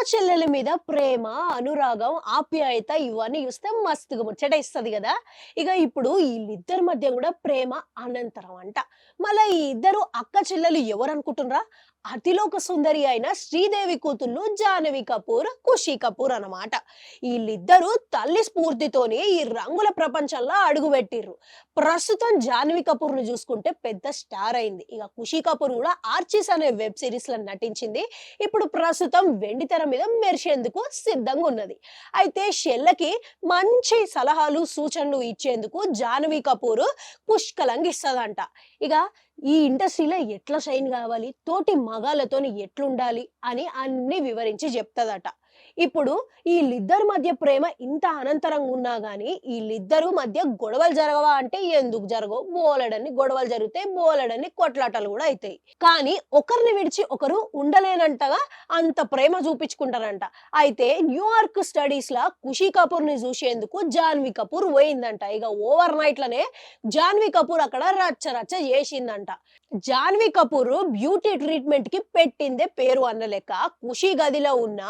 చెల్లెల మీద ప్రేమ, అనురాగం, ఆప్యాయత ఇవన్నీ చూస్తే మస్తుగా ముచ్చటేస్తది గదా! ఇక ఇప్పుడు ఈళ్ళిద్దరి మధ్య గూడా ప్రేమ అనంతరం అంట. మళ్ళా ఈ ఇద్దరు అక్క చెల్లెలు ఎవరనుకుంటుర్రా? అతిలోక సుందరి అయిన శ్రీదేవి కూతుళ్ళు జాహ్నవి కపూర్, ఖుషీ కపూర్ అన్నమాట. ఈళ్ళిద్దరూ తల్లి స్ఫూర్తితోని ఈ రంగుల ప్రపంచంలో అడుగుబెట్టిర్రు. ప్రస్తుతం జాహ్నవి కపూర్‌ని జూసుకుంటే పెద్ద స్టార్ అయింది. ఇక ఖుషీ కపూర్ గూడా 'ఆర్చీస్' అనే వెబ్ సీరీస్‌లో నటించింది. ఇప్పుడు ప్రస్తుతం వెండితెర మీద మెరిసేందుకు సిద్ధంగా ఉన్నది. అయితే షెల్లకి మంచి సలహాలు, సూచనలు ఇచ్చేందుకు జాహ్నవి కపూర్ పుష్కలంగా ఇస్తదంట. ఇక ఈ ఇండస్ట్రీలో ఎట్లా షైన్ గావాలి, తోటి మగాళ్ళతోని ఎట్లుండాలి అని అన్నీ వివరించి జెప్తదట. ఇప్పుడు ఈళ్ళిద్దరి మధ్య ప్రేమ ఇంత అనంతరంగా ఉన్నా గాని, ఈళ్ళిద్దరు మధ్య గొడవలు జరగవా అంటే ఎందుకు జరగవు. బోలెడన్ని గొడవలు జరుగుతాయి. బోలెడన్ని కొట్లాటలు గూడా అయితాయి. కానీ ఒకరిని విడిచి ఒకరు ఉండలేనంతగా అంత ప్రేమ చూపించుకుంటారంట. అయితే న్యూయార్క్ స్టడీస్‌లా ఖుషీ కపూర్‌ని చూసేందుకు జాహ్నవి కపూర్ పోయిందంట. ఇక ఓవర్ నైట్‌లనే జాహ్నవి కపూర్ అక్కడ రచ్చ రచ్చ చేసిందంట. జాహ్నవి కపూర్ బ్యూటీ ట్రీట్మెంట్‌కి పెట్టిందే పేరు అన్న లెక్క ఖుషీ గదిలో ఉన్న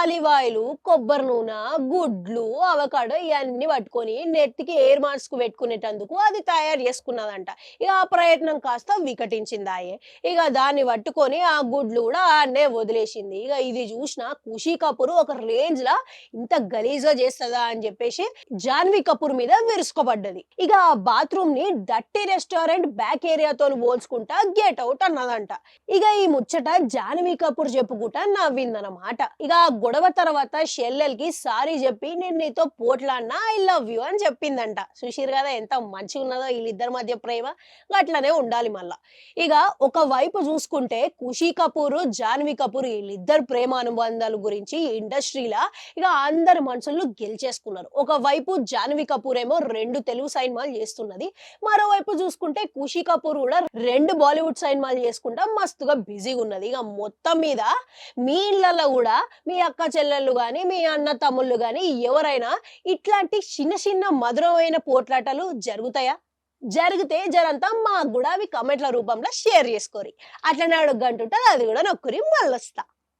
ఆలివ్ ఆయిలు, కొబ్బరి నూనె, గుడ్లు, అవకాడో ఇయన్నీ పట్టుకొని నెత్తికి ఎయిర్ మాస్క్ పెట్టుకునేటందుకు అది తయారు చేసుకున్నదంట. ఇక ఆ ప్రయత్నం కాస్త వికటించిందాయె. ఇక దాన్ని పట్టుకొని ఆ గుడ్లు గూడా ఆడనే వదిలేసింది. ఇక ఇది చూసిన ఖుషీ కపూర్ ఒక రేంజ్‌లా ఇంత గలీజ్‌గా చేస్తదా అని చెప్పేసి జాహ్నవి కపూర్ మీద విరుచుకుపడ్డది. ఇక ఆ బాత్రూమ్‌ని డర్టీ రెస్టారెంట్ బ్యాక్ ఏరియాతోని పోల్చుకుంటా గెట్ ఔట్ అన్నదంట. ఇక ఈ ముచ్చట జాహ్నవి కపూర్ చెప్పుకుంటా నవ్విందనమాట. ఇక ఆ గొడవ తర్వాత షెల్లెల్‌కి సారీ చెప్పి నేను నీతో పోట్లాడినా ఐ లవ్ యూ అని చెప్పిందంట. చూసిర్రు కదా ఎంత మంచిగున్నదో ఈళ్ళిద్దరి మధ్య ప్రేమ. గట్లనే ఉండాలి మళ్ళా. ఇక ఒకవైపు చూసుకుంటే ఖుషీ కపూర్, జాహ్నవి కపూర్ ఈళ్ళిద్దరు ప్రేమ అనుబంధాల గురించి ఇండస్ట్రీ‌లా ఇక అందరి మనసులను గెలిచేసుకున్నారు. ఒకవైపు జాహ్నవి కపూర్ ఏమో 2 తెలుగు సినిమాలు చేస్తున్నది. మరోవైపు చూసుకుంటే ఖుషీ కపూర్ కూడా 2 బాలీవుడ్ సినిమాలు చేసుకుంటా మస్తుగా బిజీగా ఉన్నది. ఇక మొత్తం మీద మీ ఇళ్ళలో గూడా మీ అక్క చెల్లెళ్ళు గాని, మీ అన్న తమ్ముళ్ళు గాని ఎవరైనా ఇట్లాంటి చిన్న చిన్న మధురమైన పోట్లాటలు జరుగుతాయా? జరిగితే జరంతా మాకు గూడా అవి కామెంట్‌ల రూపంలో షేర్ చేసుకోరి. అట్లనే ఒక గంట ఉంటది అది గూడా నొక్కురి మళ్ళొస్తా.